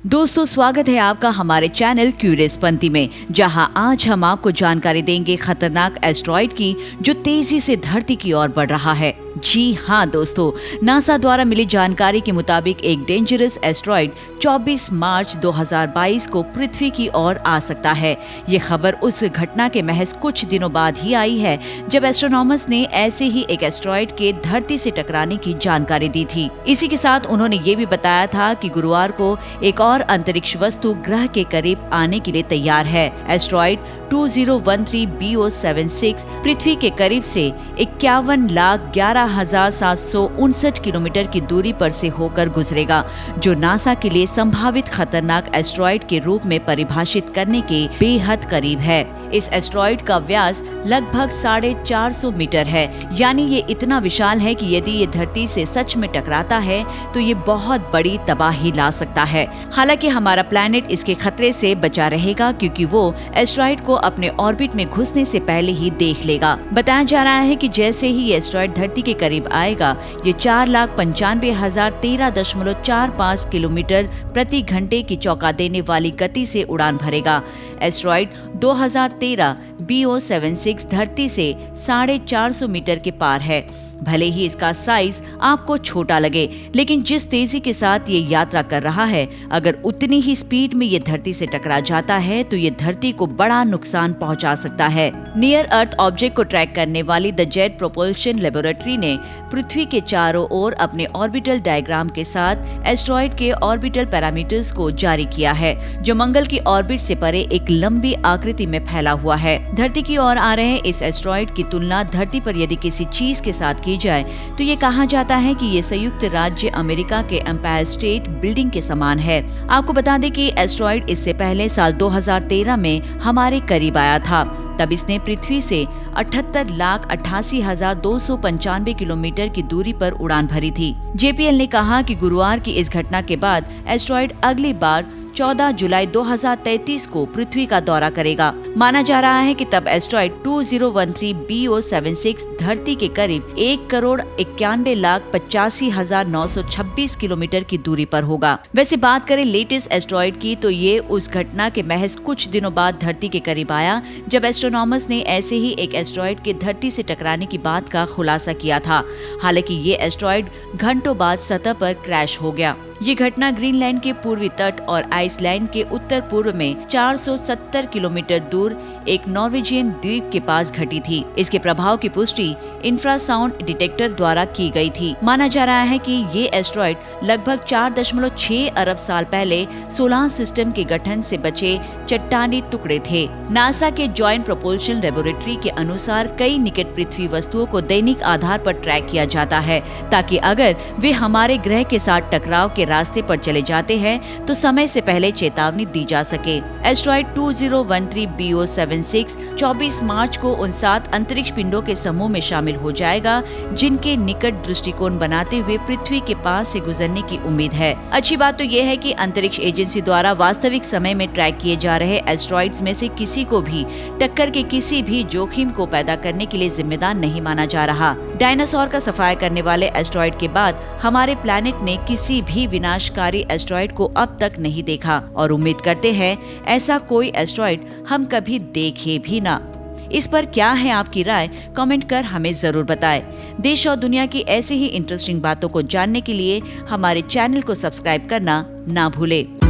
दोस्तों, स्वागत है आपका हमारे चैनल क्यूरियस पंथी में, जहां आज हम आपको जानकारी देंगे खतरनाक एस्टेरॉयड की जो तेजी से धरती की ओर बढ़ रहा है। जी हाँ दोस्तों, नासा द्वारा मिली जानकारी के मुताबिक एक डेंजरस एस्टेरॉयड 24 मार्च 2022 को पृथ्वी की ओर आ सकता है। ये खबर उस घटना के महज कुछ दिनों बाद ही आई है जब एस्ट्रोनॉमर्स ने ऐसे ही एक एस्टेरॉयड के धरती से टकराने की जानकारी दी थी। इसी के साथ उन्होंने ये भी बताया था कि गुरुवार को एक और अंतरिक्ष वस्तु ग्रह के करीब आने के लिए तैयार है। एस्टेरॉयड 2013 BO76 पृथ्वी के करीब से 51,11,759 किलोमीटर की दूरी पर से होकर गुजरेगा, जो नासा के लिए संभावित खतरनाक एस्टेरॉयड के रूप में परिभाषित करने के बेहद करीब है। इस एस्टेरॉयड का व्यास लगभग 450 मीटर है, यानी ये इतना विशाल है कि यदि ये धरती से सच में टकराता है तो ये बहुत बड़ी तबाही ला सकता है। हालांकि हमारा प्लैनेट इसके खतरे से बचा रहेगा, क्योंकि वो एस्टेरॉयड को अपने ऑर्बिट में घुसने से पहले ही देख लेगा। बताया जा रहा है कि जैसे ही ये एस्टेरॉयड धरती के करीब आएगा, ये 4,95,013.45 किलोमीटर प्रति घंटे की चौंका देने वाली गति से उड़ान भरेगा। एस्टेरॉयड 2013 BO76 धरती से 450 मीटर के पार है। भले ही इसका साइज आपको छोटा लगे, लेकिन जिस तेजी के साथ ये यात्रा कर रहा है, अगर उतनी ही स्पीड में ये धरती से टकरा जाता है तो ये धरती को बड़ा नुकसान पहुंचा सकता है। नियर अर्थ ऑब्जेक्ट को ट्रैक करने वाली द जेट प्रोपल्शन लेबोरेटरी ने पृथ्वी के चारों ओर अपने ऑर्बिटल डायग्राम के साथ एस्टेरॉयड के ऑर्बिटल पैरामीटर्स को जारी किया है, जो मंगल की ऑर्बिट से परे एक लंबी आकृति में फैला हुआ है। धरती की ओर आ रहे इस एस्टेरॉयड की तुलना धरती पर यदि किसी चीज के साथ की जाए तो ये कहा जाता है कि ये संयुक्त राज्य अमेरिका के एम्पायर स्टेट बिल्डिंग के समान है। आपको बता दें कि एस्टेरॉयड इससे पहले साल 2013 में हमारे करीब आया था। तब इसने पृथ्वी से 78,88,295 किलोमीटर की दूरी पर उड़ान भरी थी। JPL ने कहा कि गुरुवार की इस घटना के बाद एस्टेरॉयड अगली बार 14 जुलाई 2033 को पृथ्वी का दौरा करेगा। माना जा रहा है कि तब एस्टेरॉयड 2013 BO76 धरती के करीब 1,91,85,926 किलोमीटर की दूरी पर होगा। वैसे बात करें लेटेस्ट एस्टेरॉयड की, तो ये उस घटना के महज कुछ दिनों बाद धरती के करीब आया जब एस्ट्रोनॉमर्स ने ऐसे ही एक एस्टेरॉयड के धरती से टकराने की बात का खुलासा किया था। हालांकि ये एस्टेरॉयड घंटों बाद सतह पर क्रैश हो गया। ये घटना ग्रीनलैंड के पूर्वी तट और आइसलैंड के उत्तर पूर्व में 470 किलोमीटर दूर एक नॉर्वेजियन द्वीप के पास घटी थी। इसके प्रभाव की पुष्टि इंफ्रासाउंड डिटेक्टर द्वारा की गई थी। माना जा रहा है कि ये एस्टेरॉयड लगभग 4.6 अरब साल पहले सोलार सिस्टम के गठन से बचे चट्टानी टुकड़े थे। नासा के जॉइंट प्रोपल्शन लेबोरेटरी के अनुसार कई निकट पृथ्वी वस्तुओं को दैनिक आधार पर ट्रैक किया जाता है, ताकि अगर वे हमारे ग्रह के साथ टकराव के रास्ते पर चले जाते हैं तो समय से पहले चेतावनी दी जा सके। एस्टेरॉयड 2013 BO76 24 मार्च को उन 7 अंतरिक्ष पिंडों के समूह में शामिल हो जाएगा, जिनके निकट दृष्टिकोण बनाते हुए पृथ्वी के पास से गुजरने की उम्मीद है। अच्छी बात तो ये है कि अंतरिक्ष एजेंसी द्वारा वास्तविक समय में ट्रैक किए जा रहे एस्टेरॉयड्स में से किसी को भी टक्कर के किसी भी जोखिम को पैदा करने के लिए जिम्मेदार नहीं माना जा रहा। डायनासोर का सफाया करने वाले एस्टेरॉयड के बाद हमारे प्लैनेट ने किसी भी विनाशकारी एस्टेरॉयड को अब तक नहीं देखा, और उम्मीद करते हैं ऐसा कोई एस्टेरॉयड हम कभी देखे भी ना। इस पर क्या है आपकी राय? कमेंट कर हमें जरूर बताएं। देश और दुनिया की ऐसी ही इंटरेस्टिंग बातों को जानने के लिए हमारे चैनल को सब्सक्राइब करना ना भूलें।